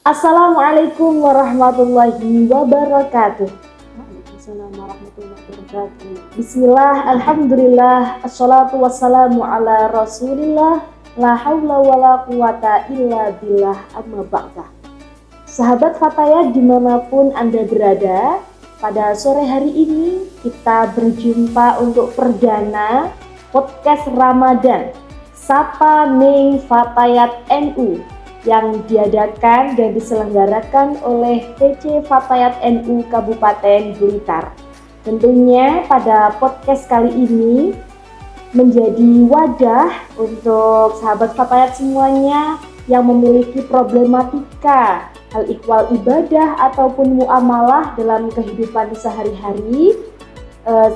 Assalamualaikum warahmatullahi wabarakatuh. Waalaikumsalam warahmatullahi wabarakatuh. Bismillah, alhamdulillah, assalatu wassalamu ala rasulillah, la hawla wa la quwata illa billah, amma ba'dah. Sahabat Fatayat dimanapun Anda berada, pada sore hari ini kita berjumpa untuk perdana podcast Ramadan Sapa Ning Fatayat NU yang diadakan dan diselenggarakan oleh PC Fatayat NU Kabupaten Blitar. Tentunya pada podcast kali ini menjadi wadah untuk sahabat Fatayat semuanya yang memiliki problematika hal ihwal ibadah ataupun muamalah dalam kehidupan sehari-hari,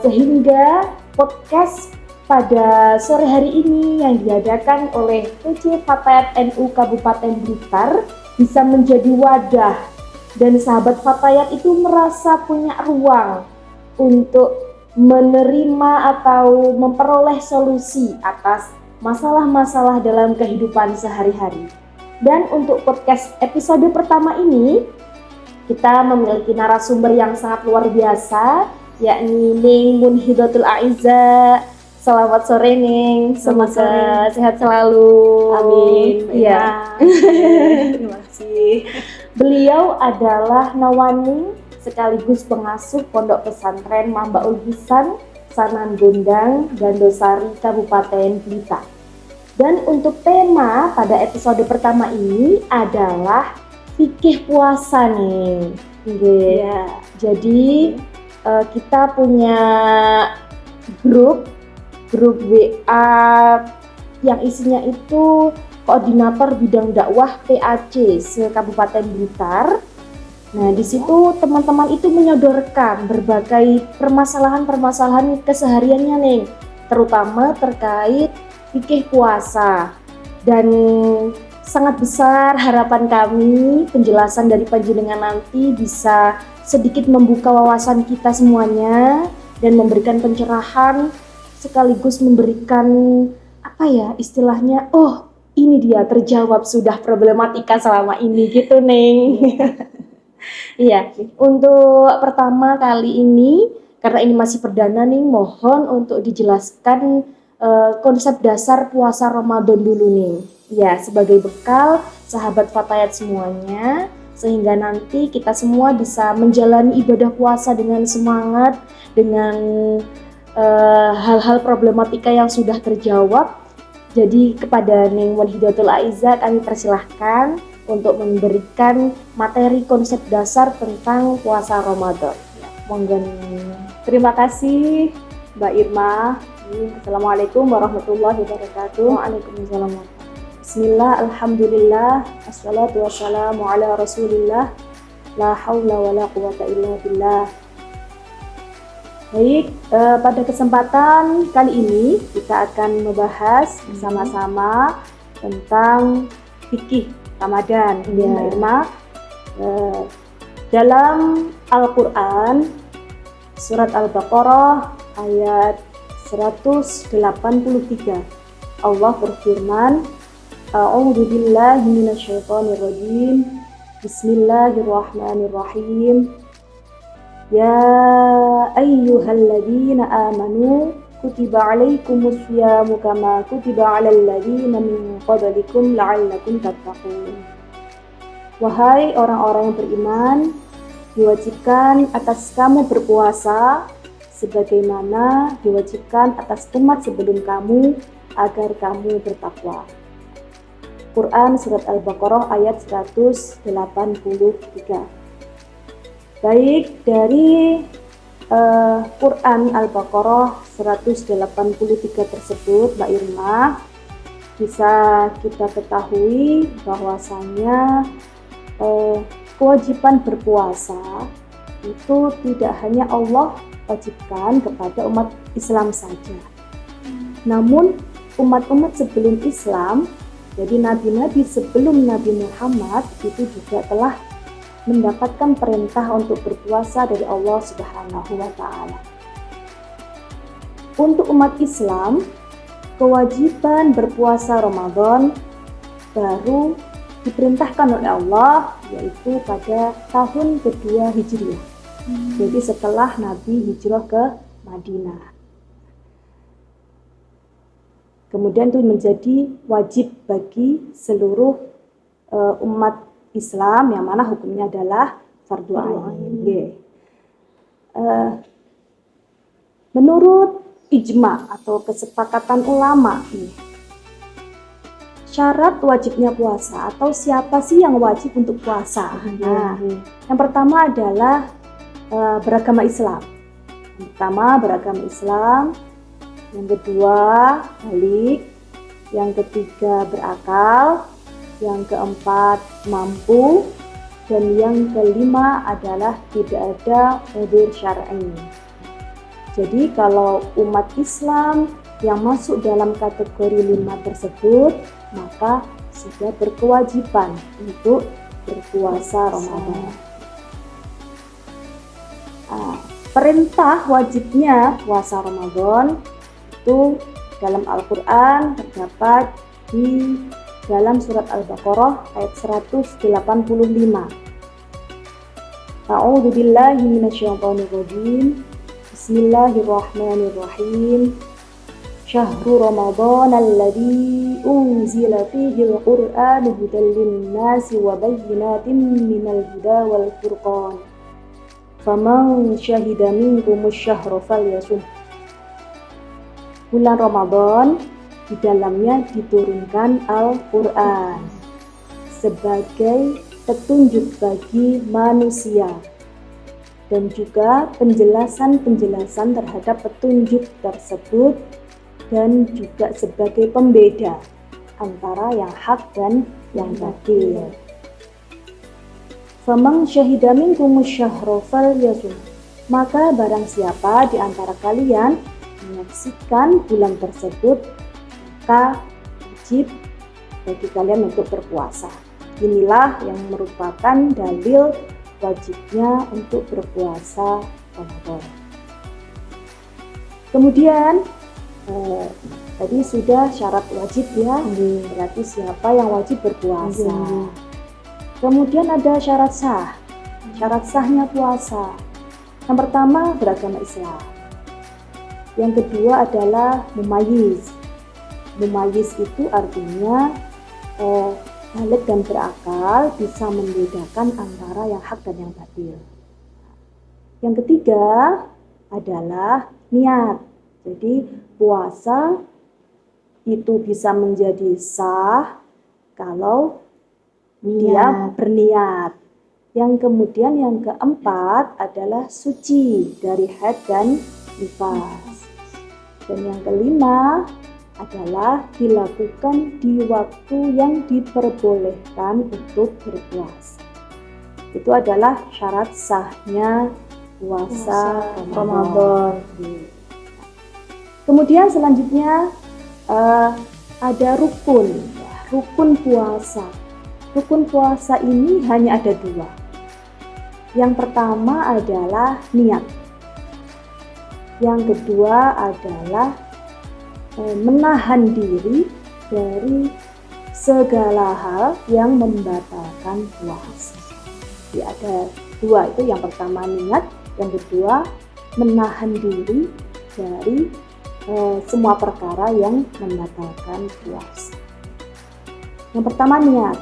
sehingga podcast pada sore hari ini yang diadakan oleh PC Fatayat NU Kabupaten Blitar bisa menjadi wadah dan sahabat Fatayat itu merasa punya ruang untuk menerima atau memperoleh solusi atas masalah-masalah dalam kehidupan sehari-hari. Dan untuk podcast episode pertama ini kita memiliki narasumber yang sangat luar biasa, yakni Ning Munhidatul Aizza. Selamat sore Ning, semoga sehat selalu. Amin. Iya. Terima kasih. Beliau adalah Nawani sekaligus pengasuh Pondok Pesantren Mambaul Hisan, Sanan Gondang, Gandosari, Kabupaten Blitar. Dan untuk tema pada episode pertama ini adalah fikih puasa nih. Ya. Jadi kita punya grup WA yang isinya itu koordinator bidang dakwah PAC se-Kabupaten Blitar. Nah, di situ teman-teman itu menyodorkan berbagai permasalahan-permasalahan kesehariannya nih, terutama terkait fikih puasa. Dan sangat besar harapan kami penjelasan dari panjenengan nanti bisa sedikit membuka wawasan kita semuanya dan memberikan pencerahan sekaligus memberikan istilahnya, oh ini dia terjawab sudah problematika selama ini gitu Neng. Iya, untuk pertama kali ini karena ini masih perdana nih, mohon untuk dijelaskan konsep dasar puasa Ramadan dulu nih. Ya, sebagai bekal sahabat Fatayat semuanya, sehingga nanti kita semua bisa menjalani ibadah puasa dengan semangat, dengan hal-hal problematika yang sudah terjawab. Jadi kepada Ning Munhidatul Aizza kami persilahkan untuk memberikan materi konsep dasar tentang puasa Ramadan. Monggo. Terima kasih Mbak Irma. Assalamualaikum warahmatullahi wabarakatuh. Waalaikumsalam. Bismillah, alhamdulillah, assalatu wassalamu ala rasulillah, la hawla wa la quwata illa billah. Baik, pada kesempatan kali ini kita akan membahas bersama-sama tentang fikih Ramadan. Mbak Irma, dalam Al-Quran surat Al-Baqarah ayat 183 Allah berfirman, A'udzu billahi minasyaitonir rajim. Bismillahirrahmanirrahim. Ya ayyuhalladzina amanu kutiba alaikumus syiyamu kama kutiba alal ladzina min qablikum la'allakum tattaqun. Wahai orang-orang yang beriman, diwajibkan atas kamu berpuasa sebagaimana diwajibkan atas umat sebelum kamu agar kamu bertakwa. Quran surat Al-Baqarah ayat 183. Baik, dari Quran Al-Baqarah 183 tersebut, Mbak Irma, bisa kita ketahui bahwasanya kewajiban berpuasa itu tidak hanya Allah wajibkan kepada umat Islam saja, namun umat-umat sebelum Islam, jadi nabi-nabi sebelum Nabi Muhammad itu juga telah mendapatkan perintah untuk berpuasa dari Allah Subhanahu wa Ta'ala. Untuk umat Islam, kewajiban berpuasa Ramadan baru diperintahkan oleh Allah, yaitu pada tahun kedua Hijriah. Jadi setelah Nabi hijrah ke Madinah. Kemudian itu menjadi wajib bagi seluruh umat Islam, yang mana hukumnya adalah fardu ain. Menurut ijma atau kesepakatan ulama, syarat wajibnya puasa atau siapa sih yang wajib untuk puasa? Nah, yang pertama adalah beragama Islam. Yang pertama beragama Islam, yang kedua balik, yang ketiga berakal, yang keempat mampu, dan yang kelima adalah tidak ada udzur syar'i. Jadi kalau umat Islam yang masuk dalam kategori 5 tersebut, maka sudah berkewajiban untuk berpuasa Ramadan. Perintah wajibnya puasa Ramadan itu dalam Al-Quran terdapat di dalam surat Al-Baqarah ayat 185. A'udzu billahi minasyaitonir rajim. Bismillahirrahmanirrahim. Syahrul Ramadan alladzi unzila fihi al-Qur'an hudan lin-nasi wa bayyinatin minal huda wal furqan. Faman syahida minkumus syahra falyasum. Bulan Ramadan di dalamnya diturunkan Al-Qur'an sebagai petunjuk bagi manusia dan juga penjelasan-penjelasan terhadap petunjuk tersebut, dan juga sebagai pembeda antara yang hak dan yang batil. Faman syahida minkumus syahra falyasum. Maka barang siapa di antara kalian menyaksikan bulan tersebut, maka wajib bagi kalian untuk berpuasa. Inilah yang merupakan dalil wajibnya untuk berpuasa Ramadan. Kemudian tadi sudah syarat wajib ya, berarti siapa yang wajib berpuasa. Kemudian ada syarat sah. Syarat sahnya puasa. Yang pertama beragama Islam. Yang kedua adalah mumayyiz. Mumayyiz itu artinya balik dan berakal, bisa membedakan antara yang hak dan yang batil. Yang ketiga adalah niat. Jadi puasa itu bisa menjadi sah kalau dia berniat. Yang kemudian yang keempat adalah suci dari haid dan nifas. Dan yang kelima adalah dilakukan di waktu yang diperbolehkan untuk berpuasa. Itu adalah syarat sahnya puasa Ramadan. Kemudian selanjutnya ada rukun puasa. Rukun puasa ini hanya ada 2. Yang pertama adalah niat. Yang kedua adalah menahan diri dari segala hal yang membatalkan puasa. Jadi ada 2 itu, yang pertama niat, yang kedua menahan diri dari semua perkara yang membatalkan puasa. Yang pertama niat.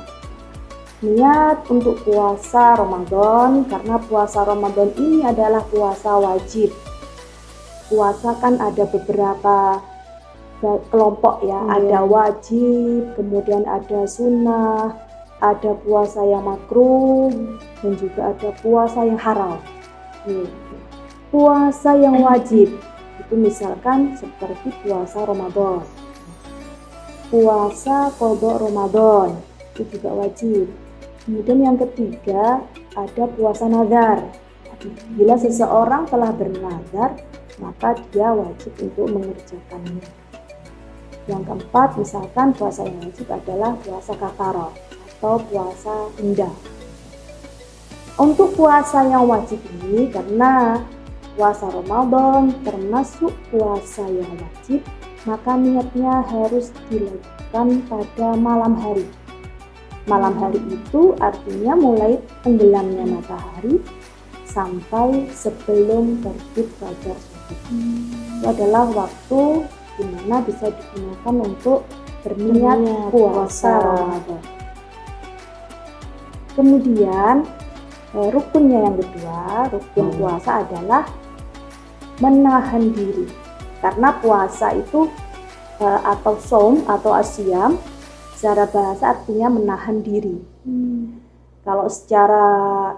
Niat untuk puasa Ramadan, karena puasa Ramadan ini adalah puasa wajib. Puasa kan ada beberapa kelompok ya, ada wajib, kemudian ada sunnah, ada puasa yang makruh, dan juga ada puasa yang haram. Puasa yang wajib itu misalkan seperti puasa Ramadan, puasa qadha Ramadan itu juga wajib. Kemudian yang ketiga ada puasa nazar. Bila seseorang telah bernazar, maka dia wajib untuk mengerjakannya. Yang keempat, misalkan puasa yang wajib adalah puasa kafarah atau puasa denda. Untuk puasa yang wajib ini, karena puasa Ramadan termasuk puasa yang wajib, maka niatnya harus dilakukan pada malam hari. Malam hari itu artinya mulai tenggelamnya matahari sampai sebelum terbit fajar shodiq. Itu adalah waktu di mana bisa digunakan untuk berniat puasa Ramadan. Kemudian rukunnya yang kedua, rukun puasa adalah menahan diri. Karena puasa itu atau saum atau asyam secara bahasa artinya menahan diri. Kalau secara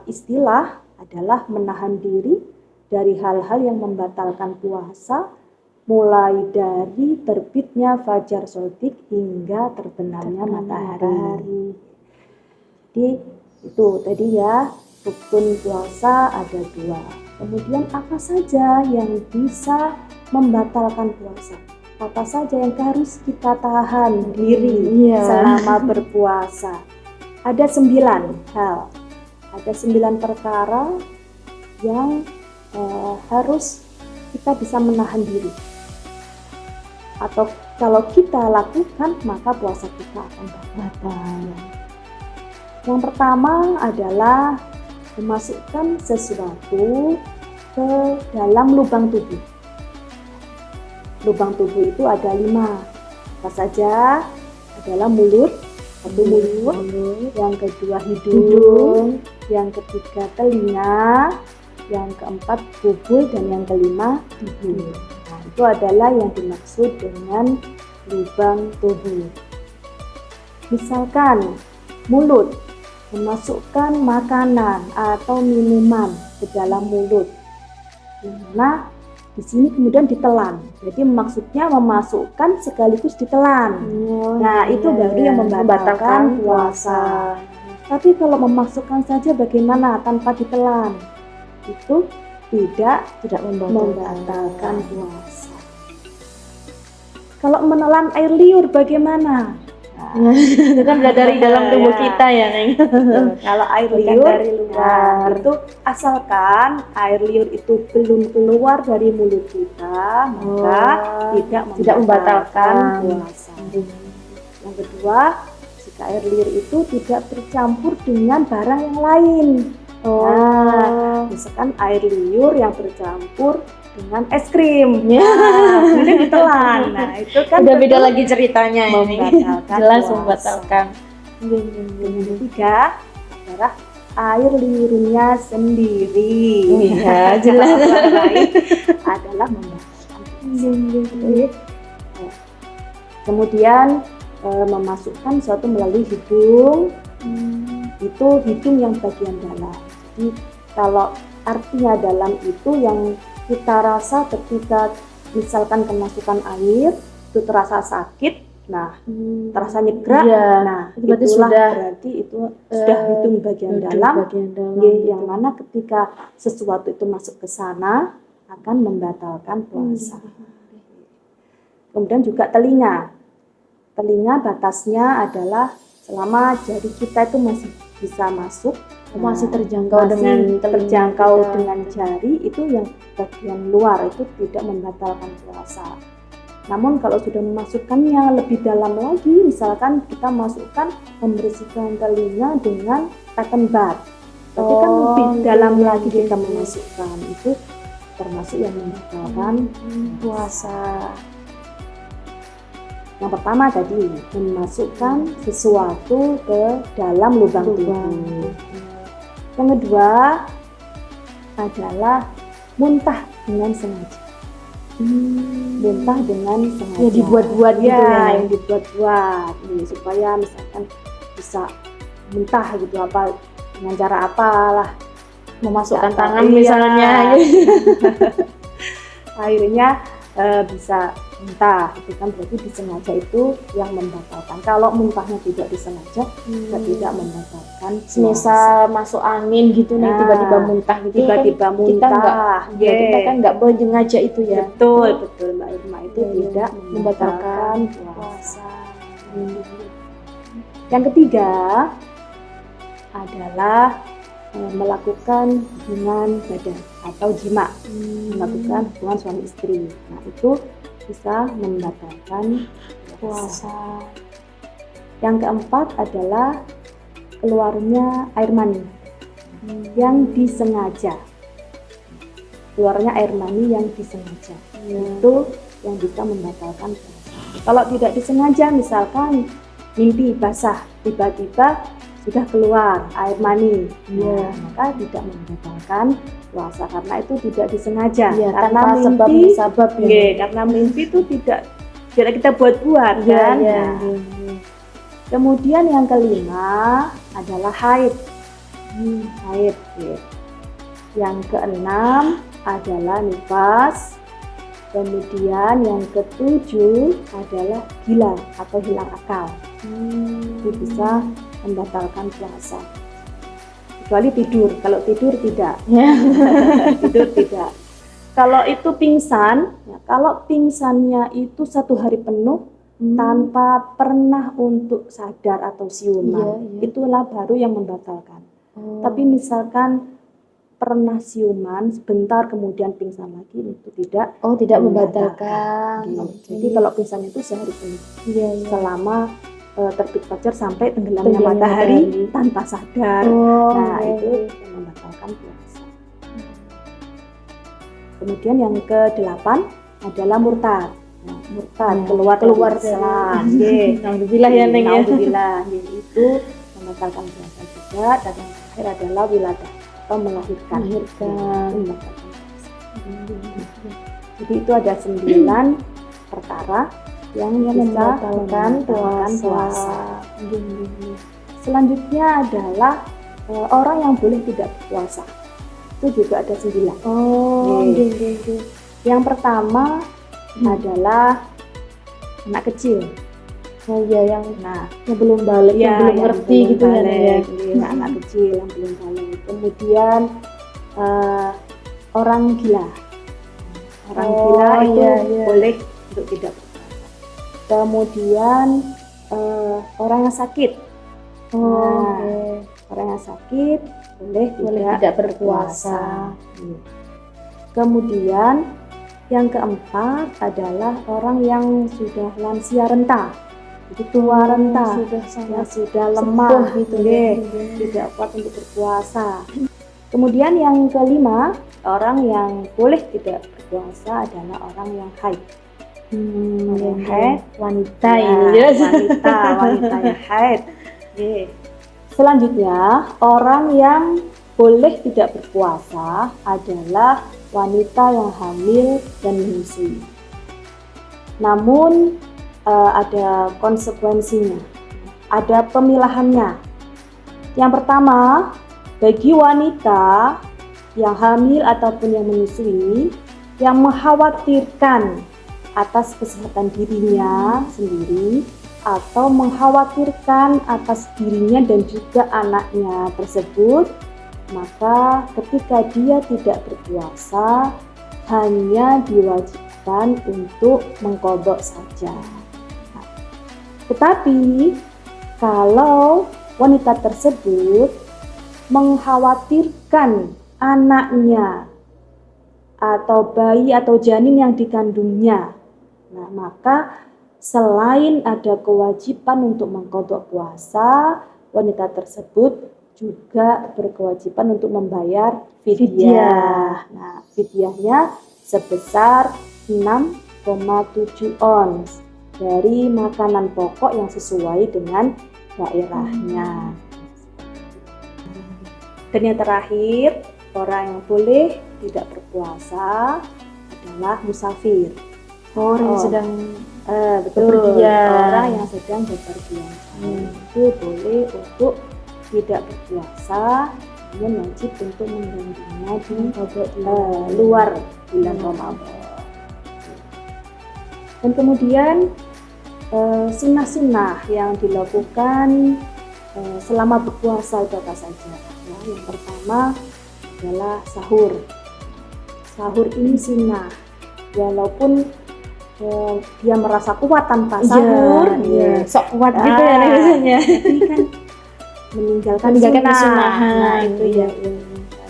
istilah adalah menahan diri dari hal-hal yang membatalkan puasa, mulai dari terbitnya fajar shodiq hingga terbenamnya matahari. Jadi itu tadi ya, rukun puasa ada 2. Kemudian apa saja yang bisa membatalkan puasa? Apa saja yang harus kita tahan diri selama berpuasa? Ada 9 hal, ada 9 perkara yang harus kita bisa menahan diri. Atau kalau kita lakukan, maka puasa kita akan batal. Yang pertama adalah memasukkan sesuatu ke dalam lubang tubuh. Lubang tubuh itu ada 5. Apa saja? Adalah mulut, yang kedua hidung, yang ketiga telinga, yang keempat bubul, dan yang kelima hidung. Nah, itu adalah yang dimaksud dengan lubang tubuh. Misalkan mulut memasukkan makanan atau minuman ke dalam mulut, dimana di sini kemudian ditelan. Jadi maksudnya memasukkan sekaligus ditelan. Itu baru yang membatalkan puasa. Tapi kalau memasukkan saja bagaimana tanpa ditelan? Itu tidak membatalkan puasa. Kalau menelan air liur bagaimana? Itu kan dari dalam tubuh kita ya, Neng. Kalau air liur dari luar, itu asalkan air liur itu belum keluar dari mulut kita, maka tidak membatalkan puasa. Yang kedua, jika air liur itu tidak bercampur dengan barang yang lain. Misalkan air liur yang bercampur dengan es krim, kemudian ditelan. Nah, itu kan udah beda lagi ceritanya ini. Jelas membatalkan. Yang ketiga adalah air liurnya sendiri. Iya, jelas. Adalah membatalkan. Kemudian memasukkan sesuatu melalui hidung. Itu hidung yang bagian dalam. Jadi kalau artinya dalam itu yang kita rasa ketika misalkan kemasukan air itu terasa sakit, terasa nyegrak, berarti berarti itu sudah hidung bagian dalam, yang mana ketika sesuatu itu masuk ke sana akan membatalkan puasa. Kemudian juga telinga batasnya adalah selama jari kita itu masih bisa masuk, masih terjangkau dengan jari, itu yang bagian luar itu tidak membatalkan puasa. Namun kalau sudah memasukkannya lebih dalam lagi, misalkan kita masukkan membersihkan telinga dengan cotton bud, tapi kan lebih dalam lagi kita memasukkan, itu termasuk yang membatalkan puasa. Yang pertama tadi memasukkan sesuatu ke dalam lubang tubuh. Yang kedua adalah muntah dengan sengaja. Muntah dengan sengaja. Ya dibuat-buat gitu yang dibuat-buat supaya misalkan bisa muntah gitu, apa dengan cara apalah, memasukkan tangan misalnya. Akhirnya bisa muntah, itu kan berarti disengaja, itu yang membatalkan. Kalau muntahnya tidak disengaja, tidak membatalkan. Misal masuk angin gitu, tiba-tiba muntah gitu, kita kan nggak boleh sengaja itu ya. Betul Mbak Irma, itu tidak membatalkan puasa. Yang ketiga adalah melakukan hubungan badan atau jima, melakukan hubungan suami istri. Nah, itu bisa membatalkan puasa. Yang keempat adalah keluarnya air mani yang disengaja. Keluarnya air mani yang disengaja. Itu yang bisa membatalkan puasa. Kalau tidak disengaja, misalkan mimpi basah, tiba-tiba sudah keluar air mani, maka tidak membatalkan puasa karena itu tidak disengaja. Karena tanpa sebab mimpi, musabab karena mimpi itu tidak kita buat-buat kan. Kemudian yang kelima adalah haid. Haid. Yang keenam adalah nifas. Kemudian yang ketujuh adalah gila atau hilang akal. Itu bisa membatalkan puasa. Kecuali tidur. Kalau tidur tidak. Tidur tidak. Kalau itu pingsan, kalau pingsannya itu 1 hari penuh tanpa pernah untuk sadar atau siuman, itulah baru yang membatalkan. Tapi misalkan pernah siuman sebentar kemudian pingsan lagi, itu tidak membatalkan. Jadi kalau pingsan itu sehari penuh, selama terbit fajar sampai tenggelamnya matahari tanpa sadar, itu membatalkan puasa. Kemudian yang ke-8 adalah murtad. Murtad keluar dari Islam. Alhamdulillah ya Neng ya. Alhamdulillah. Itu membatalkan puasa juga. Dan yang terakhir adalah wiladah atau melahirkan. Jadi itu ada 9 perkara yang bisa membatalkan puasa. Selanjutnya adalah orang yang boleh tidak berpuasa. Itu juga ada 9. Yang pertama adalah anak kecil. Yang belum balik, yang belum ngerti gitu ya. Anak kecil yang belum balik. Kemudian orang gila. Orang gila itu boleh untuk tidak berpuasa. Kemudian orang yang sakit. Orang yang sakit boleh tidak berpuasa. Kemudian yang keempat adalah orang yang sudah lansia renta, jadi tua renta, yang sudah lemah gitu, tidak kuat untuk berpuasa. Kemudian yang kelima, orang yang boleh tidak berpuasa adalah orang yang haid. Wanita wanita yang haid. Selanjutnya, orang yang boleh tidak berpuasa adalah wanita yang hamil dan menyusui. Namun ada konsekuensinya, ada pemilahannya. Yang pertama, bagi wanita yang hamil ataupun yang menyusui yang mengkhawatirkan atas kesehatan dirinya sendiri atau mengkhawatirkan atas dirinya dan juga anaknya tersebut, maka ketika dia tidak berpuasa hanya diwajibkan untuk mengqadha saja. Tetapi kalau wanita tersebut mengkhawatirkan anaknya atau bayi atau janin yang dikandungnya, maka selain ada kewajiban untuk mengqadha puasa, wanita tersebut juga berkewajiban untuk membayar fidyah. Fidyahnya sebesar 6,7 ons dari makanan pokok yang sesuai dengan daerahnya. Dan yang terakhir, orang yang boleh tidak berpuasa adalah musafir. Orang yang sedang bepergian. Orang yang sedang bepergian itu boleh untuk tidak berpuasa, namun wajib untuk menggantinya di luar bulan Ramadan. Dan kemudian sunnah-sunnah yang dilakukan selama berpuasa itu apa saja? Yang pertama adalah sahur. Sahur ini sunnah, walaupun dia merasa kuat tanpa sahur, sok kuat gitu ya biasanya. Tapi kan meninggalkan sunnah. Itu ya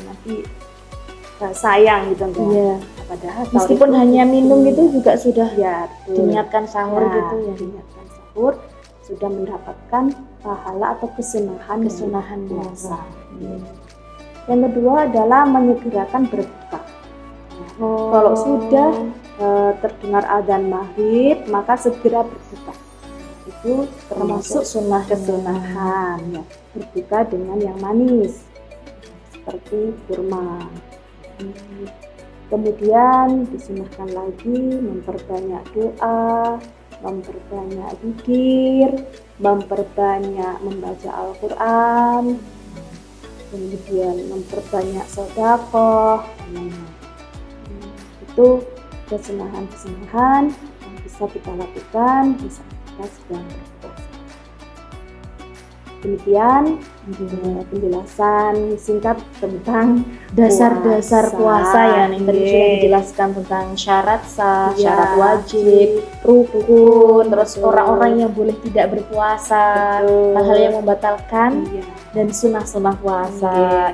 nanti sayang gitu kan. Padahal meskipun hanya minum itu juga sudah diniatkan sahur gitu ya. Diniatkan sahur sudah mendapatkan pahala atau kesunahan puasa. Yang kedua adalah menyegerakan berbuka. Kalau sudah terdengar adzan maghrib, maka segera berbuka. Itu termasuk kesunahan ya. Berbuka dengan yang manis seperti kurma. Kemudian disunahkan lagi memperbanyak doa, memperbanyak zikir, memperbanyak membaca Al-Quran, kemudian memperbanyak sedekah. Itu kesunahan-kesunahan yang bisa kita lakukan bisa kita sedang berpuasa. Demikian penjelasan singkat tentang dasar-dasar puasa ya nih. Tadi sudah dijelaskan tentang syarat sah, syarat wajib, rukun, terus orang-orang yang boleh tidak berpuasa, hal-hal yang membatalkan, dan sunnah-sunnah puasa.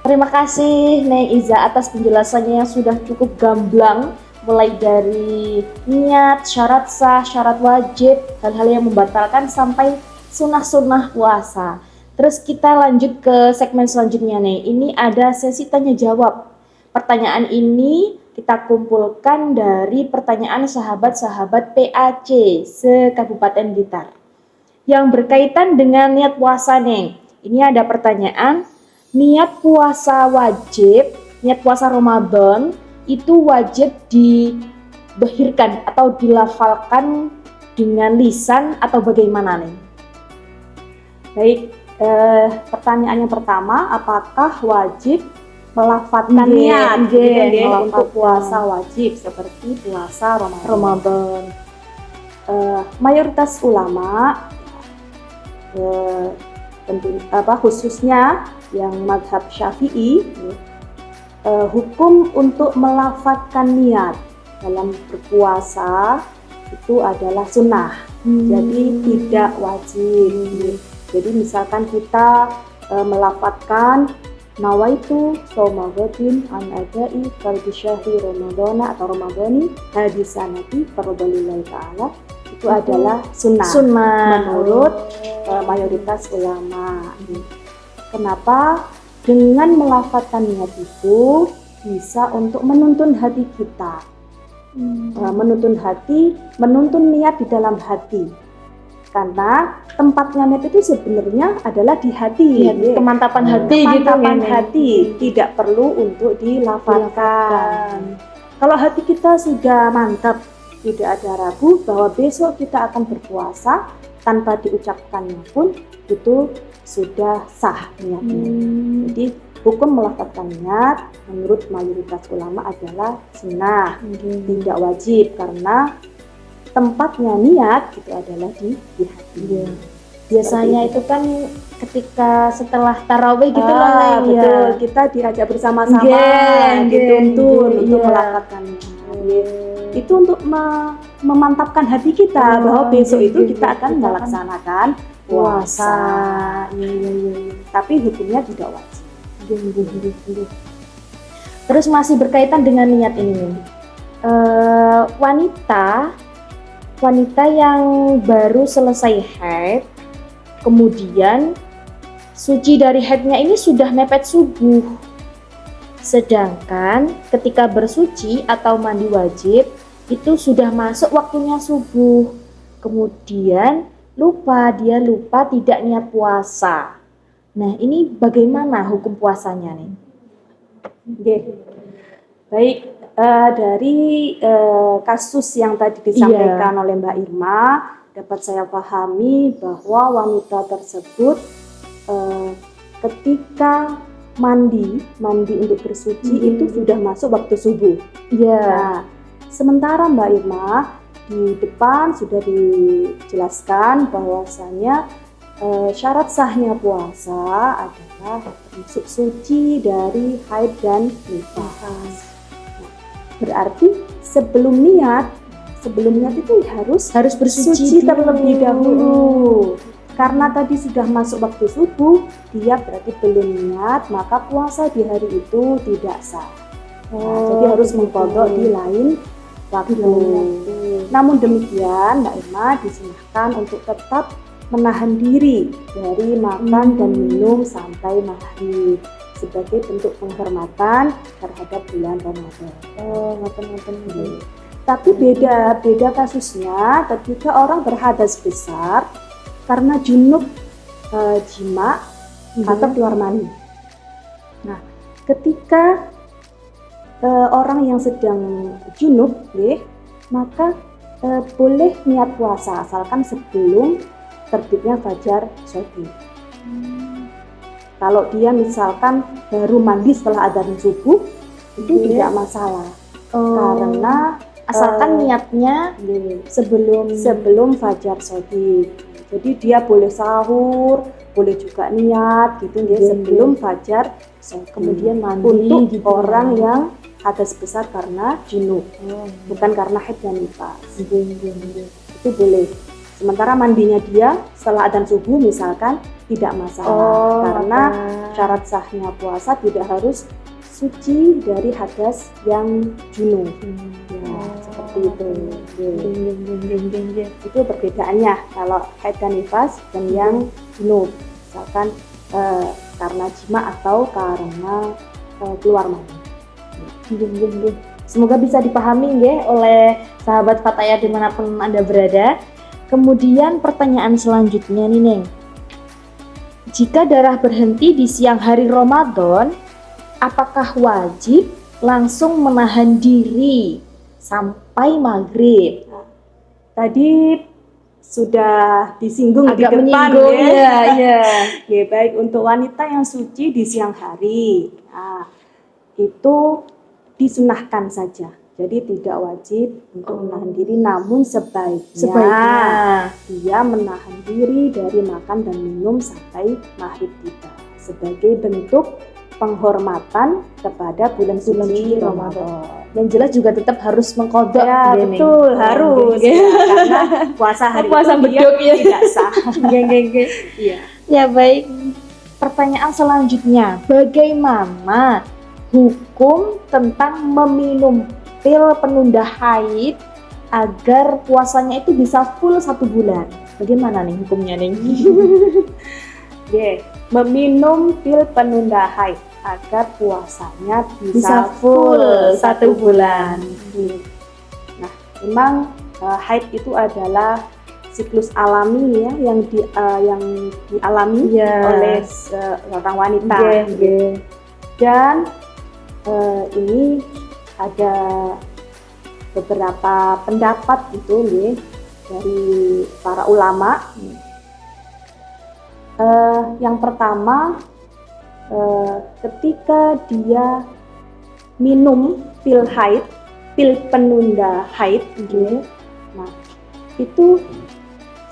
Terima kasih Neng Iza atas penjelasannya yang sudah cukup gamblang, mulai dari niat, syarat sah, syarat wajib, hal-hal yang membatalkan sampai sunnah-sunnah puasa. Terus kita lanjut ke segmen selanjutnya nih. Ini ada sesi tanya jawab. Pertanyaan ini kita kumpulkan dari pertanyaan sahabat-sahabat PAC se-Kabupaten Blitar yang berkaitan dengan niat puasa nih. Ini ada pertanyaan, niat puasa wajib, niat puasa Ramadan itu wajib dibahirkan atau dilafalkan dengan lisan atau bagaimana nih? Baik, pertanyaan yang pertama, apakah wajib melafadzkan niat untuk puasa wajib seperti puasa Ramadan? Mayoritas ulama, khususnya yang mazhab Syafi'i, hukum untuk melafadzkan niat dalam berpuasa itu adalah sunnah, jadi tidak wajib. Jadi misalkan kita melafadzkan nawaitu shauma ghadin an adai fardhi syahri ramadhana atau ramadhani hadisanati faradhillahi ta'ala, itu adalah sunnah menurut mayoritas ulama. Kenapa? Dengan melafadzkan niat itu bisa untuk menuntun hati kita, menuntun niat di dalam hati. Karena tempatnya niat itu sebenarnya adalah di hati, kemantapan hati, tidak perlu untuk dilafadzkan. Kalau hati kita sudah mantap, tidak ada ragu bahwa besok kita akan berpuasa, tanpa diucapkannya pun itu sudah sah niatnya. Jadi hukum melafadzkan niat menurut mayoritas ulama adalah sunnah, tidak wajib, karena tempatnya niat itu adalah di hati. Biasanya itu kan ketika setelah tarawih gitu betul, kita diajak bersama-sama dituntun untuk melafadzkan niat. Itu untuk memantapkan hati kita bahwa besok itu kita akan melaksanakan puasa. Tapi hukumnya tidak wajib. Terus masih berkaitan dengan niat ini, wanita yang baru selesai haid, kemudian suci dari haidnya ini sudah mepet subuh. Sedangkan ketika bersuci atau mandi wajib itu sudah masuk waktunya subuh. Kemudian dia lupa tidak niat puasa. Nah, ini bagaimana hukum puasanya nih? Baik. Dari kasus yang tadi disampaikan oleh Mbak Irma, dapat saya pahami bahwa wanita tersebut ketika mandi untuk bersuci itu sudah masuk waktu subuh. Nah, sementara Mbak Irma di depan sudah dijelaskan bahwasanya syarat sahnya puasa adalah termasuk suci dari haid dan nifas. Berarti sebelum niat itu harus bersuci terlebih dahulu. Karena tadi sudah masuk waktu subuh, dia berarti belum niat, maka puasa di hari itu tidak sah. Jadi harus mengqadha di lain waktu. Waktu. Namun demikian, Mbak Irma disunahkan untuk tetap menahan diri dari makan dan minum sampai maghrib sebagai bentuk penghormatan terhadap bulan Ramadan. Ngoten-ngoten. Tapi beda kasusnya ketika orang berhadas besar karena junub jima atau keluar mani. Nah, ketika orang yang sedang junub, maka boleh niat puasa asalkan sebelum terbitnya fajar shoghi. Kalau dia misalkan baru mandi setelah adzan subuh, itu tidak masalah. Karena asalkan niatnya sebelum fajar shoghi. Jadi dia boleh sahur, boleh juga niat gitu sebelum fajar shoghi. Kemudian mandi untuk gitu orang yang hadas besar karena junub, bukan karena haid dan nifas. Itu boleh. Sementara mandinya dia setelah adzan subuh misalkan tidak masalah, karena syarat sahnya puasa tidak harus suci dari hadas yang junub. Seperti itu. Itu perbedaannya kalau haid dan nifas dan yang junub, misalkan karena jima atau karena keluar mani. Semoga bisa dipahami nggih oleh sahabat Fatayat dimanapun Anda berada. Kemudian pertanyaan selanjutnya nih Neng, jika darah berhenti di siang hari Ramadan, apakah wajib langsung menahan diri sampai maghrib? Tadi sudah disinggung Agak di depan menyinggung, ya. Baik untuk wanita yang suci di siang hari, itu disunahkan saja. Jadi tidak wajib untuk menahan diri, namun sebaiknya dia menahan diri dari makan dan minum sampai maghrib tiba sebagai bentuk penghormatan kepada bulan suci Ramadan. Yang jelas juga tetap harus mengkodok. Ya, betul, harus. Karena puasa hari itu dia tidak sah. Iya. Ya baik. Pertanyaan selanjutnya, bagaimana hukum tentang meminum pil penunda haid agar puasanya itu bisa full 1 bulan? Bagaimana nih hukumnya nih? Meminum pil penunda haid agar puasanya bisa full 1 bulan. Nah, memang haid itu adalah siklus alami ya yang dialami oleh seorang wanita. Dan ini ada beberapa pendapat gitu dari para ulama. Yang pertama, ketika dia minum pil penunda haid, nah itu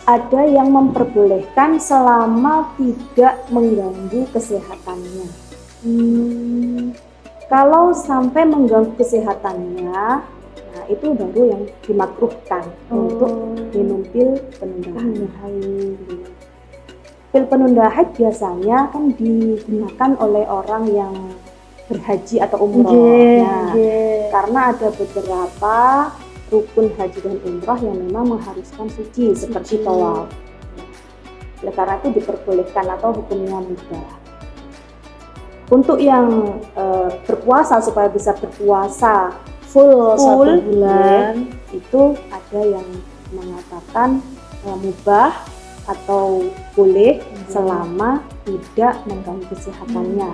ada yang memperbolehkan selama tidak mengganggu kesehatannya. Kalau sampai mengganggu kesehatannya, nah itu baru yang dimakruhkan untuk minum pil penunda haid. Pil penunda haid biasanya kan digunakan oleh orang yang berhaji atau umroh. Karena ada beberapa rukun haji dan umroh yang memang mengharuskan suci seperti tawaf. Oleh karena itu diperbolehkan atau hukumnya mubah. Untuk yang berpuasa supaya bisa berpuasa full 1 bulan, itu ada yang mengatakan mubah atau boleh selama tidak mengganggu kesehatannya.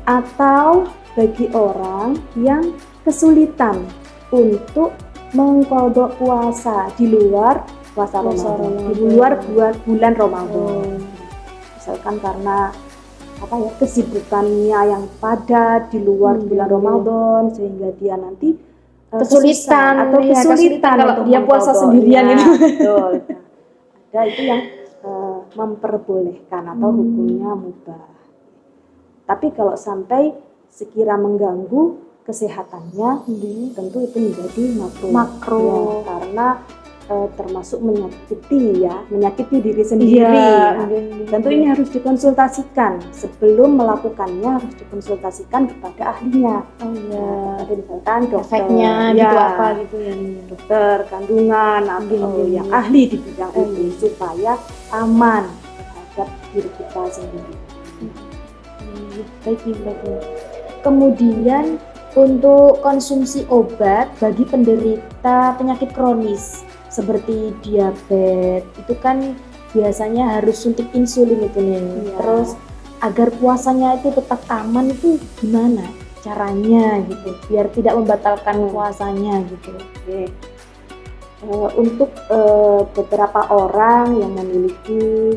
Atau bagi orang yang kesulitan untuk mengqadha puasa di luar puasa Ramadan, di luar bulan Ramadan. Misalkan karena kesibukannya yang padat di luar bulan Ramadan sehingga dia nanti kesulitan kalau dia puasa sendirian itu. Betul. Ada itu yang memperbolehkan atau hukumnya mubah. Tapi kalau sampai sekira mengganggu kesehatannya, tentu itu menjadi makruh. Ya, karena termasuk menyakiti diri sendiri. Iya, Tentu ini harus dikonsultasikan sebelum melakukannya, harus dikonsultasikan kepada ahlinya. Oh iya. Ada misalkan dokter, Efeknya ya, gitu apa gitu ya. dokter kandungan atau yang ahli di bidang itu supaya aman terhadap diri kita sendiri. Baik. Kemudian untuk konsumsi obat bagi penderita penyakit kronis seperti diabetes itu kan biasanya harus suntik insulin itu nih. Iya. Terus agar puasanya itu tetap aman itu gimana caranya gitu biar tidak membatalkan puasanya gitu. Oke. Untuk beberapa orang yang memiliki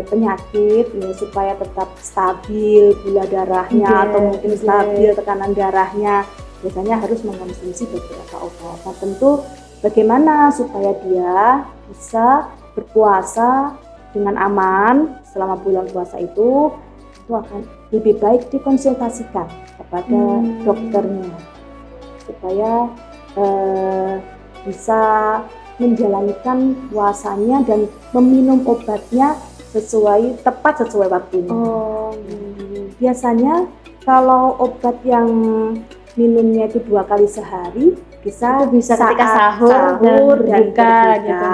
penyakit ya, supaya tetap stabil gula darahnya atau mungkin stabil tekanan darahnya, biasanya harus mengkonsumsi beberapa obat. Nah, tentu bagaimana supaya dia bisa berpuasa dengan aman selama bulan puasa itu akan lebih baik dikonsultasikan kepada dokternya supaya bisa menjalankan puasanya dan meminum obatnya tepat sesuai waktunya. Biasanya kalau obat yang minumnya itu 2 kali sehari bisa ketika saat sahur dan berbuka gitu.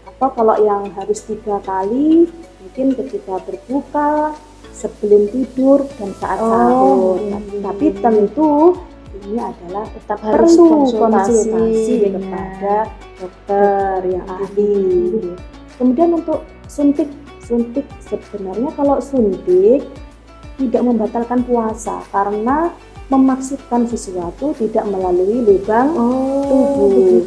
Atau kalau yang harus 3 kali mungkin ketika berbuka, sebelum tidur dan saat sahur. Tapi tentu ini adalah tetap harus perlu konsultasi kepada dokter yang ahli. Kemudian untuk suntik sebenarnya kalau suntik tidak membatalkan puasa karena memaksudkan sesuatu tidak melalui lubang tubuh.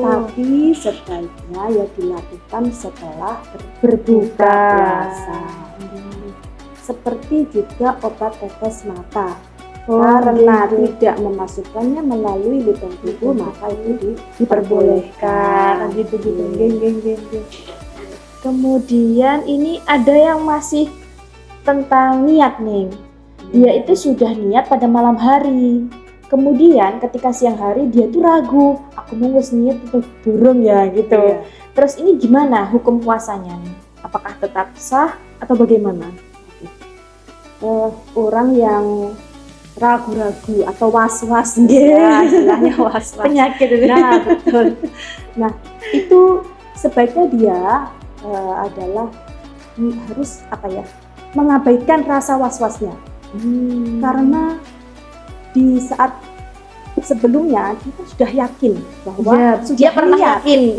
Tapi sebaiknya ya dilakukan setelah berbuka puasa. Seperti juga obat tetes mata. Karena tidak memasukkannya melalui lubang tubuh, maka itu diperbolehkan. Gitu. Kemudian ini ada yang masih tentang niat nih. Dia itu sudah niat pada malam hari. Kemudian ketika siang hari dia tuh ragu, aku mau niat atau durung ya gitu. Terus ini gimana hukum puasanya nih? Apakah tetap sah atau bagaimana? Orang yang ragu-ragu atau was-was ya, istilahnya was-was penyakit itu. Nah, betul. Nah, itu sebaiknya dia adalah harus mengabaikan rasa was-wasnya. Karena di saat sebelumnya kita sudah yakin bahwa dia pernah yakin.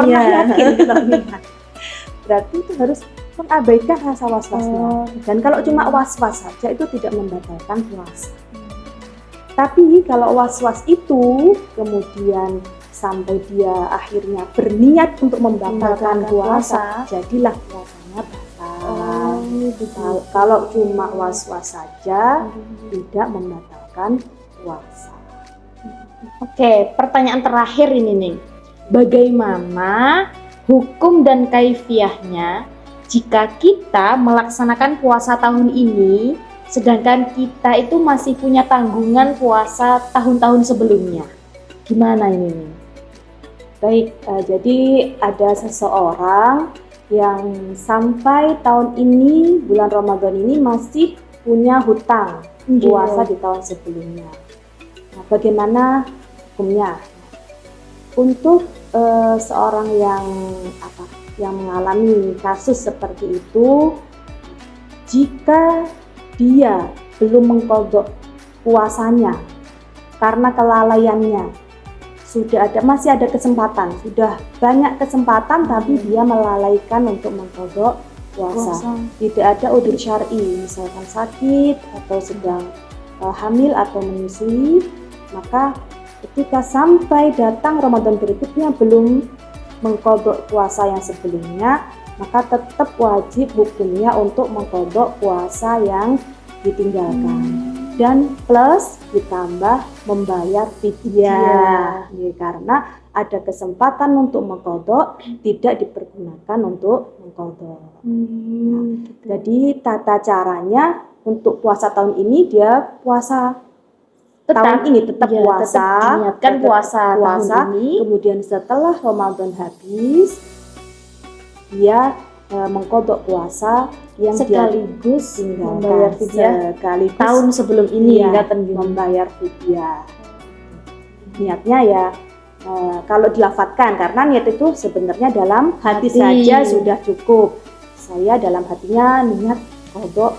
Berarti itu harus mengabaikan rasa was-wasnya. Dan kalau cuma was-was saja itu tidak membatalkan puasa. Tapi kalau was-was itu kemudian sampai dia akhirnya berniat untuk membatalkan puasa, jadilah puasanya batal. Kalau cuma was-was saja tidak membatalkan puasa. Oke, pertanyaan terakhir ini nih. Bagaimana hukum dan kaifiahnya jika kita melaksanakan puasa tahun ini sedangkan kita itu masih punya tanggungan puasa tahun-tahun sebelumnya? Gimana ini nih? Baik, jadi ada seseorang yang sampai tahun ini, bulan Ramadan ini masih punya hutang puasa di tahun sebelumnya. Nah, bagaimana hukumnya? Untuk seorang yang mengalami kasus seperti itu, jika dia belum mengqadha puasanya karena kelalaiannya, masih ada kesempatan, sudah banyak kesempatan tapi dia melalaikan untuk mengqadha puasa. Tidak ada udzur syar'i, misalkan sakit atau sedang hamil atau menyusui, maka ketika sampai datang Ramadan berikutnya belum mengqadha puasa yang sebelumnya, maka tetap wajib hukumnya untuk mengqadha puasa yang ditinggalkan. Dan plus ditambah membayar fidyah, karena ada kesempatan untuk mengqadha tidak dipergunakan untuk mengqadha. Jadi tata caranya untuk puasa tahun ini dia puasa tahun ini tetap iya, puasa, tetap diniatkan tetap puasa tahun ini. Kemudian setelah Ramadan habis, dia mengkodok puasa yang sekaligus dia membayar fidyah sekaligus tahun sebelum ini, iya, ngaten gini. membayar fidyah. Niatnya ya kalau dilafatkan, karena niat itu sebenarnya dalam hati saja sudah cukup. Saya dalam hatinya niat kodok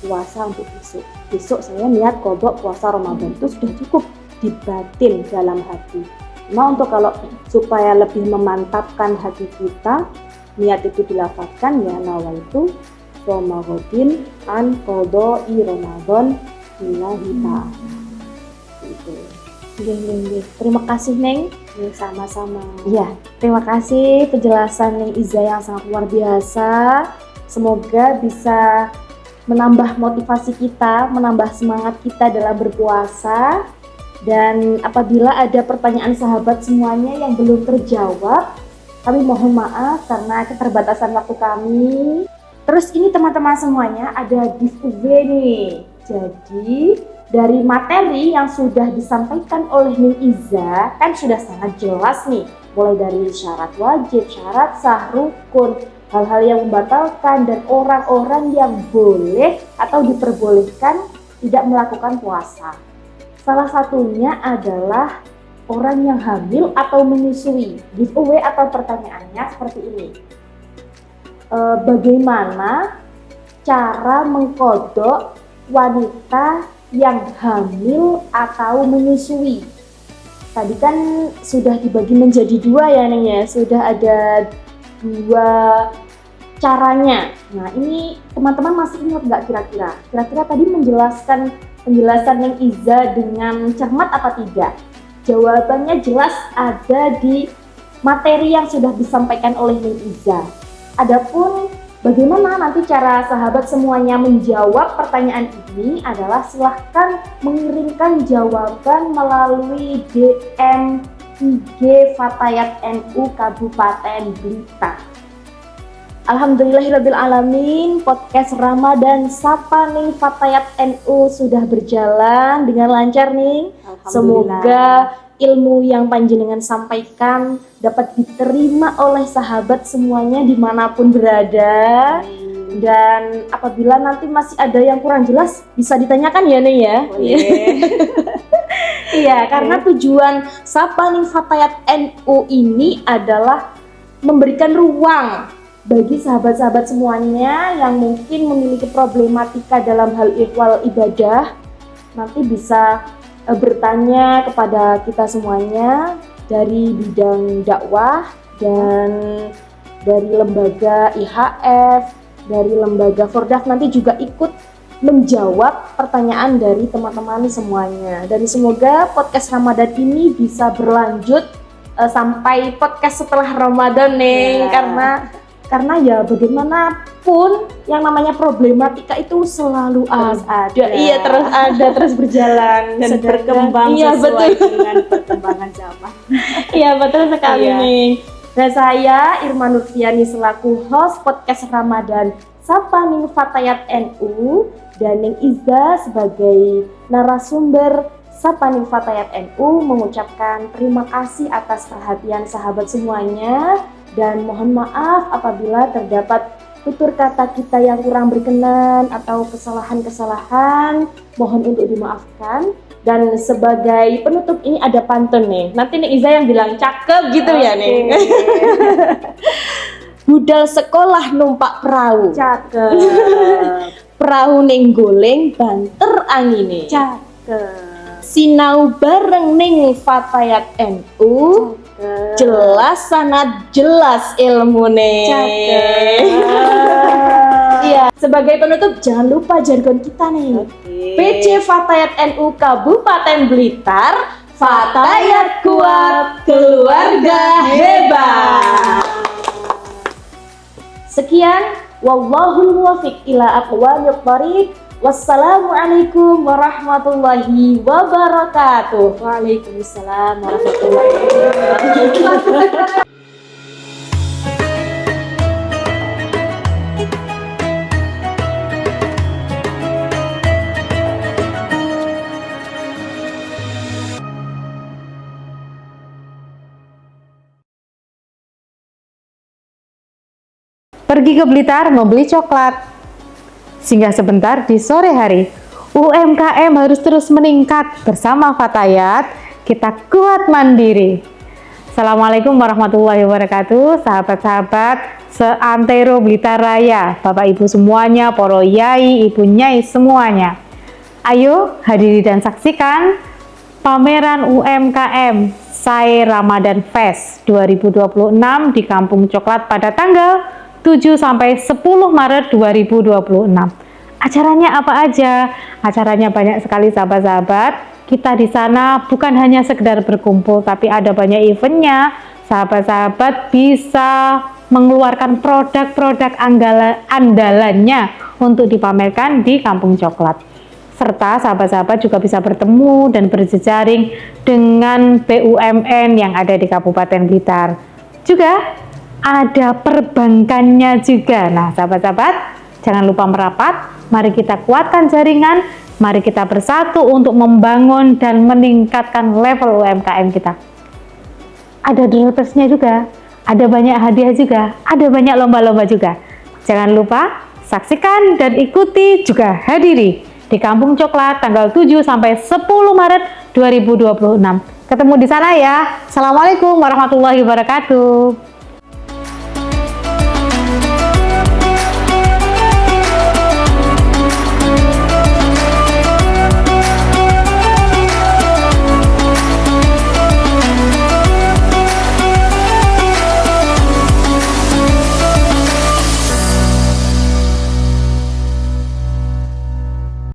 puasa untuk besok. Besok saya niat kodok puasa Ramadan, itu sudah cukup dibatin dalam hati. Cuma untuk kalau supaya lebih memantapkan hati kita, niat itu dilafatkan ya nawaitu Ramadan an qodoi Ramadan lillahi ta'ala. Itu. Nggih. Terima kasih Neng. Ya, sama-sama. Iya, terima kasih penjelasan Neng Iza yang sangat luar biasa. Semoga bisa menambah motivasi kita, menambah semangat kita dalam berpuasa. Dan apabila ada pertanyaan sahabat semuanya yang belum terjawab, kami mohon maaf karena keterbatasan waktu kami. Terus ini teman-teman semuanya ada giveaway nih. Jadi dari materi yang sudah disampaikan oleh Neng Iza kan sudah sangat jelas nih. Mulai dari syarat wajib, syarat sah, rukun, hal-hal yang membatalkan dan orang-orang yang boleh atau diperbolehkan tidak melakukan puasa. Salah satunya adalah orang yang hamil atau menyusui. Giveaway atau pertanyaannya seperti ini. Bagaimana cara mengkodok wanita yang hamil atau menyusui? Tadi kan sudah dibagi menjadi dua ya Neng ya, sudah ada dua caranya. Nah ini teman-teman masih ingat nggak kira-kira? Kira-kira tadi penjelasan Neng Iza dengan cermat apa tidak? Jawabannya jelas ada di materi yang sudah disampaikan oleh Neng Iza. Adapun bagaimana nanti cara sahabat semuanya menjawab pertanyaan ini adalah silahkan mengirimkan jawaban melalui DM IG Fatayat NU Kabupaten Blitar. Alhamdulillahirrabbilalamin, podcast Ramadan Sapa Ning Fatayat NU sudah berjalan dengan lancar nih. Semoga ilmu yang panjenengan sampaikan dapat diterima oleh sahabat semuanya dimanapun berada. Dan apabila nanti masih ada yang kurang jelas bisa ditanyakan ya Ning ya. Iya, karena tujuan Sapa Ning Fatayat NU ini adalah memberikan ruang bagi sahabat-sahabat semuanya yang mungkin memiliki problematika dalam hal ihwal ibadah, nanti bisa bertanya kepada kita semuanya dari bidang dakwah dan dari lembaga IHF, dari lembaga Fordaf, nanti juga ikut menjawab pertanyaan dari teman-teman semuanya. Dan semoga podcast Ramadan ini bisa berlanjut sampai podcast setelah Ramadan nih, karena ya bagaimanapun yang namanya problematika itu selalu ada. Iya, terus ada, terus berjalan dan berkembang sesuai dengan perkembangan zaman. Iya, betul sekali nih. Dan saya Irma Nurfiani selaku host podcast Ramadan Sapa Ning Fatayat NU dan Neng Iza sebagai narasumber Sapa Ning Fatayat NU mengucapkan terima kasih atas perhatian sahabat semuanya. Dan mohon maaf apabila terdapat tutur kata kita yang kurang berkenan atau kesalahan-kesalahan, mohon untuk dimaafkan. Dan sebagai penutup ini ada pantun nih, nanti Neng Iza yang bilang cakep gitu ya nih. Budal sekolah numpak perahu, Cakep. perahu neng goleng banter angine, Cakep. sinau bareng Ning Fatayat NU, jelas sangat jelas ilmune. Iya, sebagai penutup jangan lupa jargon kita nih. PC Fatayat NU Kabupaten Blitar, Fatayat kuat, keluarga hebat. Sekian, wallahul muwaffiq ila aqwamit thoriq. Wassalamualaikum warahmatullahi wabarakatuh. Waalaikumsalam warahmatullahi wabarakatuh. Pergi ke Blitar membeli coklat. Singgah sebentar di sore hari. UMKM harus terus meningkat. Bersama Fatayat, kita kuat mandiri. Assalamualaikum warahmatullahi wabarakatuh. Sahabat-sahabat seantero Blitar Raya, Bapak Ibu semuanya, poro yai, ibu nyai semuanya. Ayo hadiri dan saksikan pameran UMKM SAE Ramadan Fest 2026 di Kampung Coklat pada tanggal 7 sampai 10 Maret 2026. Acaranya apa aja? Acaranya banyak sekali sahabat-sahabat. Kita di sana bukan hanya sekedar berkumpul, tapi ada banyak eventnya. Sahabat-sahabat bisa mengeluarkan produk-produk andalannya untuk dipamerkan di Kampung Coklat. Serta sahabat-sahabat juga bisa bertemu dan berjejaring dengan BUMN yang ada di Kabupaten Blitar. Juga ada perbankannya juga. Nah, sahabat-sahabat, jangan lupa merapat. Mari kita kuatkan jaringan. Mari kita bersatu untuk membangun dan meningkatkan level UMKM kita. Ada door prize-nya juga. Ada banyak hadiah juga. Ada banyak lomba-lomba juga. Jangan lupa saksikan dan ikuti juga hadiri di Kampung Coklat tanggal 7 sampai 10 Maret 2026. Ketemu di sana ya. Assalamualaikum warahmatullahi wabarakatuh.